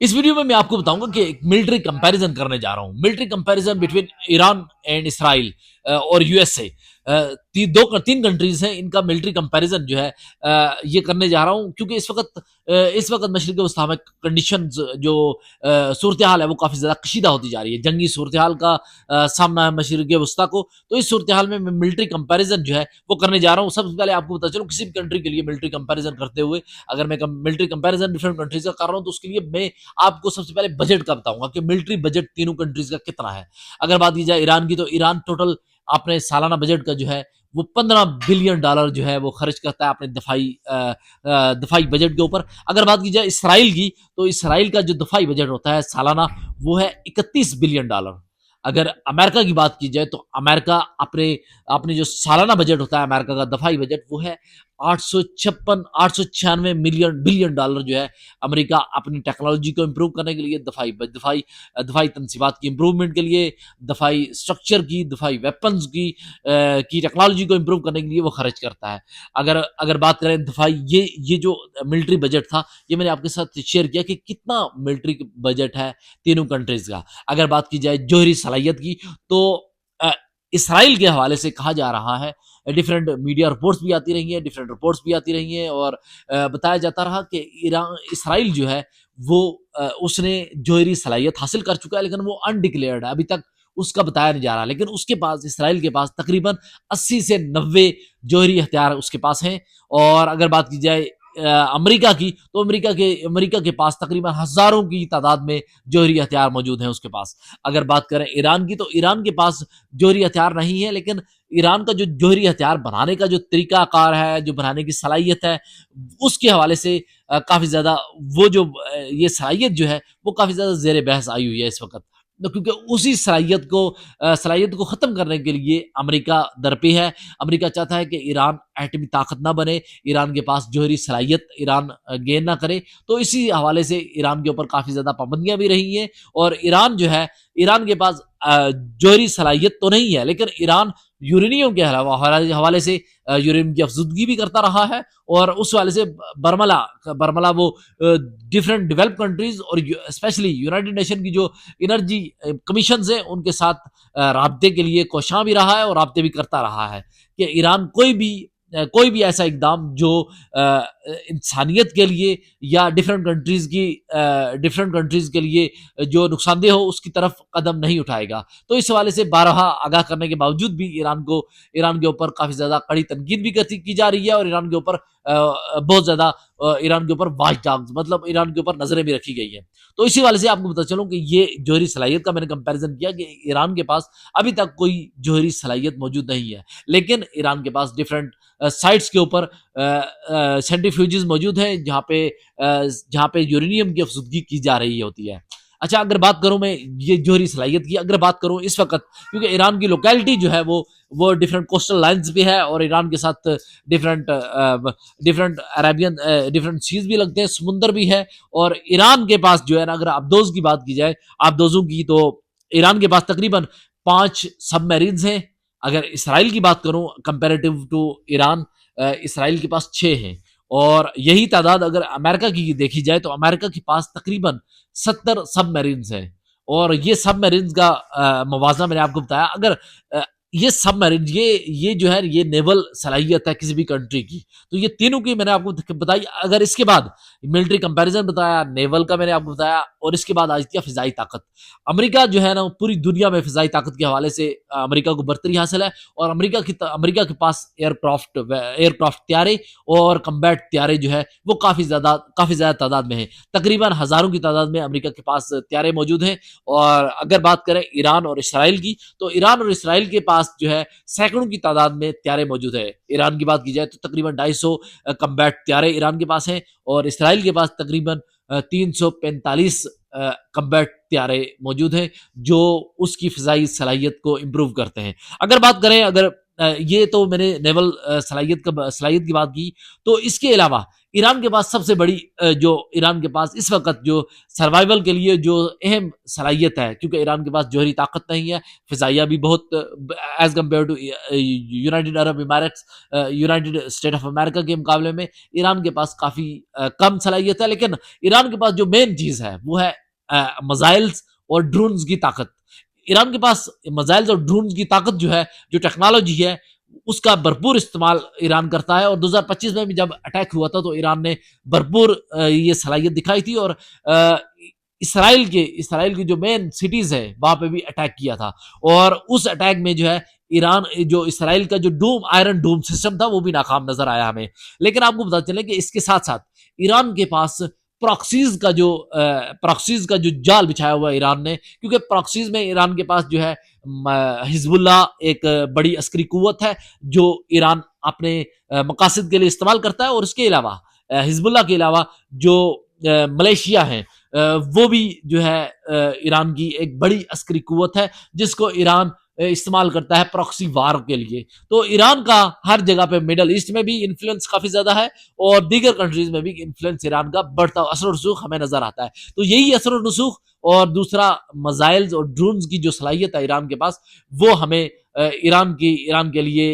اس video میں آپ کو بتاؤں گا کہ ایک ملٹری کمپیریزن کرنے جا رہا ہوں، military comparison between Iran and Israel اور یو ایس اے. تین کنٹریز ہیں، ان کا ملٹری کمپیریزن جو ہے یہ کرنے جا رہا ہوں، کیونکہ اس وقت مشرق وسطیٰ میں کنڈیشنز جو صورتحال ہے وہ کافی زیادہ کشیدہ ہوتی جا رہی ہے، جنگی صورتحال کا سامنا ہے مشرق وسطیٰ کو. تو اس صورتحال میں ملٹری کمپیریزن جو ہے وہ کرنے جا رہا ہوں. سب سے پہلے آپ کو بتا چلوں، کسی بھی کنٹری کے لیے ملٹری کمپیریزن کرتے ہوئے اگر میں ملٹری کمپیریزن ڈفرنٹ کنٹریز کا کر رہا ہوں تو اس کے لیے میں آپ کو سب سے پہلے بجٹ کا بتاؤں گا کہ ملٹری بجٹ تینوں کنٹریز کا کتنا ہے. اگر بات کی جائے ایران کی تو ایران ٹوٹل اپنے سالانہ بجٹ کا جو ہے وہ $15 بلین جو ہے وہ خرچ کرتا ہے اپنے دفاعی بجٹ کے اوپر. اگر بات کی جائے اسرائیل کی تو اسرائیل کا جو دفاعی بجٹ ہوتا ہے سالانہ وہ ہے $31 بلین. اگر امریکہ کی بات کی جائے تو امریکہ اپنے جو سالانہ بجٹ ہوتا ہے امریکہ کا دفاعی بجٹ وہ ہے $896 بلین جو ہے. امریکہ اپنی ٹیکنالوجی کو امپروو کرنے کے لیے دفاعی تنصیبات کی امپروومنٹ کے لیے، دفاعی اسٹرکچر کی، دفاعی ویپنز کی ٹیکنالوجی کو امپروو کرنے کے لیے وہ خرچ کرتا ہے. اگر بات کریں دفاعی یہ جو ملٹری بجٹ تھا یہ میں نے آپ کے ساتھ شیئر کیا کہ کتنا ملٹری بجٹ ہے تینوں کنٹریز کا. اگر بات کی جائے جوہری صلاحیت کی تو اسرائیل کے حوالے سے کہا جا رہا ہے، ڈفرینٹ میڈیا رپورٹس بھی آتی رہی ہیں، ڈفرینٹ رپورٹس بھی آتی رہی ہیں اور بتایا جاتا رہا کہ اسرائیل جو ہے وہ اس نے جوہری صلاحیت حاصل کر چکا ہے، لیکن وہ انڈکلیئرڈ ہے، ابھی تک اس کا بتایا نہیں جا رہا. لیکن اس کے پاس، اسرائیل کے پاس تقریباً 80 سے 90 جوہری ہتھیار اس کے پاس ہیں. اور اگر بات کی جائے امریکہ کی تو امریکہ کے پاس تقریباً ہزاروں کی تعداد میں جوہری ہتھیار موجود ہیں اس کے پاس. اگر بات کریں ایران کی تو ایران کے پاس جوہری ہتھیار نہیں ہے، لیکن ایران کا جو جوہری ہتھیار بنانے کا جو طریقہ کار ہے، جو بنانے کی صلاحیت ہے، اس کے حوالے سے کافی زیادہ وہ جو یہ صلاحیت جو ہے وہ کافی زیادہ زیر بحث آئی ہوئی ہے اس وقت، کیونکہ اسی صلاحیت کو ختم کرنے کے لیے امریکہ درپے ہے. امریکہ چاہتا ہے کہ ایران ایٹمی طاقت نہ بنے، ایران کے پاس جوہری صلاحیت ایران گین نہ کرے. تو اسی حوالے سے ایران کے اوپر کافی زیادہ پابندیاں بھی رہی ہیں. اور ایران جو ہے، ایران کے پاس جوہری صلاحیت تو نہیں ہے، لیکن ایران یورینیم کے حوالے سے یورینیم کی افزودگی بھی کرتا رہا ہے. اور اس حوالے سے برملا وہ ڈفرینٹ ڈیولپ کنٹریز اور اسپیشلی یونائٹڈ نیشن کی جو انرجی کمیشنز ہیں ان کے ساتھ رابطے کے لیے کوشاں بھی رہا ہے اور رابطے بھی کرتا رہا ہے کہ ایران کوئی بھی ایسا اقدام جو انسانیت کے لیے یا ڈفرینٹ کنٹریز کے لیے جو نقصان دہ ہو اس کی طرف قدم نہیں اٹھائے گا. تو اس حوالے سے بارہا آگاہ کرنے کے باوجود بھی ایران کے اوپر کافی زیادہ کڑی تنقید بھی کی جا رہی ہے، اور ایران کے اوپر بہت زیادہ واچ ڈاگز مطلب ایران کے اوپر نظریں بھی رکھی گئی ہیں. تو اسی حوالے سے آپ کو بتا چلوں کہ یہ جوہری صلاحیت کا میں نے کمپیریزن کیا کہ ایران کے پاس ابھی تک کوئی جوہری صلاحیت موجود نہیں ہے، لیکن ایران کے پاس ڈفرینٹ سائٹس کے اوپر سینٹریفیوجز موجود ہیں جہاں پہ یورینیم کی افزودگی کی جا رہی ہوتی ہے. اچھا، اگر بات کروں میں یہ جوہری صلاحیت کی، اگر بات کروں اس وقت، کیونکہ ایران کی لوکیلٹی جو ہے وہ ڈفرینٹ کوسٹل لائنز بھی ہے اور ایران کے ساتھ ڈفرینٹ عربین ڈفرینٹ سیز بھی لگتے ہیں، سمندر بھی ہے. اور ایران کے پاس جو ہے نا، اگر آبدوز کی بات کی جائے، آبدوزوں کی، تو ایران کے پاس تقریباً 5 سب میرینز ہیں. اگر اسرائیل کی بات کروں کمپیریٹیو ٹو ایران، اسرائیل کے پاس 6 ہیں. اور یہی تعداد اگر امریکہ کی دیکھی جائے تو امریکہ کے پاس تقریباً 70 سب میرینز ہیں. اور یہ سب میرینز کا موازنہ میں نے آپ کو بتایا. اگر یہ سب میرین یہ جو ہے یہ نیول صلاحیت ہے کسی بھی کنٹری کی، تو یہ تینوں کی میں نے آپ کو بتائی. اگر اس کے بعد ملٹری کمپیریزن بتایا، نیول کا میں نے آپ کو بتایا، اور اس کے بعد آج کیا فضائی طاقت. امریکہ جو ہے نا پوری دنیا میں فضائی طاقت کے حوالے سے امریکہ کو برتری حاصل ہے. اور امریکہ کے پاس ایئر کرافٹ طیارے اور کمبیٹ طیارے جو ہے وہ کافی زیادہ تعداد میں ہیں. تقریباً ہزاروں کی تعداد میں امریکہ کے پاس طیارے موجود ہیں. اور اگر بات کریں ایران اور اسرائیل کی تو ایران اور اسرائیل کے پاس جو ہے سینکڑوں کی تعداد میں طیارے موجود ہیں. ایران کی بات کی جائے تو تقریباً 250 کمبیٹ طیارے ایران کے پاس ہیں، اور اسرائیل کے پاس تقریباً 345 کمبیٹ طیارے موجود ہیں جو اس کی فضائی صلاحیت کو امپروو کرتے ہیں. اگر بات کریں، یہ تو میں نے نیول صلاحیت کی بات کی، تو اس کے علاوہ ایران کے پاس سب سے بڑی جو ایران کے پاس اس وقت جو سروائیول کے لیے جو اہم صلاحیت ہے، کیونکہ ایران کے پاس جوہری طاقت نہیں ہے، فضائیہ بھی بہت as compare to United Arab Emirates, United State of America کے مقابلے میں ایران کے پاس کافی کم صلاحیت ہے، لیکن ایران کے پاس جو مین چیز ہے وہ ہے میزائلز اور ڈرونز کی طاقت۔ ایران کے پاس میزائلز اور ڈرونز کی طاقت جو ہے، جو ٹیکنالوجی ہے، اس کا بھرپور استعمال ایران کرتا ہے، اور 2025 میں بھی جب اٹیک ہوا تھا تو ایران نے بھرپور یہ صلاحیت دکھائی تھی، اور اسرائیل کی جو مین سٹیز ہے وہاں پہ بھی اٹیک کیا تھا، اور اس اٹیک میں جو ہے ایران جو اسرائیل کا جو آئرن ڈوم سسٹم تھا وہ بھی ناکام نظر آیا ہمیں۔ لیکن آپ کو بتا چلے کہ اس کے ساتھ ساتھ ایران کے پاس پراکسیز کا جو جال بچھایا ہوا ہے ایران نے، کیونکہ پراکسیز میں ایران کے پاس جو ہے حزب اللہ ایک بڑی عسکری قوت ہے جو ایران اپنے مقاصد کے لیے استعمال کرتا ہے، اور اس کے علاوہ حزب اللہ کے علاوہ جو ملیشیا ہیں وہ بھی جو ہے ایران کی ایک بڑی عسکری قوت ہے جس کو ایران استعمال کرتا ہے پراکسی وار کے لیے۔ تو ایران کا ہر جگہ پہ مڈل ایسٹ میں بھی انفلوئنس کافی زیادہ ہے، اور دیگر کنٹریز میں بھی انفلوئنس ایران کا بڑھتا اثر و رسوخ ہمیں نظر آتا ہے۔ تو یہی اثر و رسوخ اور دوسرا میزائلز اور ڈرونز کی جو صلاحیت ہے ایران کے پاس، وہ ہمیں ایران کے لیے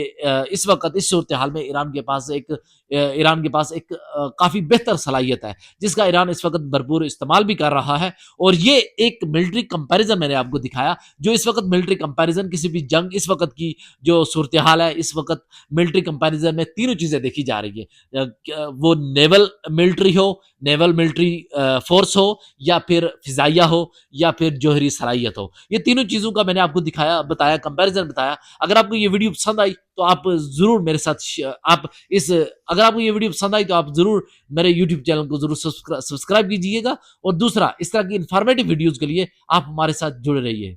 اس وقت اس صورتحال میں ایران کے پاس ایک کافی بہتر صلاحیت ہے جس کا ایران اس وقت بھرپور استعمال بھی کر رہا ہے۔ اور یہ ایک ملٹری کمپیریزن میں نے آپ کو دکھایا، جو اس وقت ملٹری کمپیریزن کسی بھی جنگ، اس وقت کی جو صورتحال ہے، اس وقت ملٹری کمپیریزن میں تینوں چیزیں دیکھی جا رہی ہے، وہ نیول ملٹری فورس ہو، یا پھر فضائیہ ہو، یا پھر جوہری صلاحیت ہو۔ یہ تینوں چیزوں کا میں نے آپ کو بتایا کمپیریزن بتایا۔ اگر آپ کو یہ ویڈیو پسند آئی تو آپ ضرور میرے ساتھ اگر آپ کو یہ ویڈیو پسند آئی تو آپ ضرور میرے یوٹیوب چینل کو ضرور سبسکرائب کیجیے گا، اور دوسرا اس طرح کی انفارمیٹیو ویڈیوز کے لیے آپ ہمارے ساتھ جڑے رہیے۔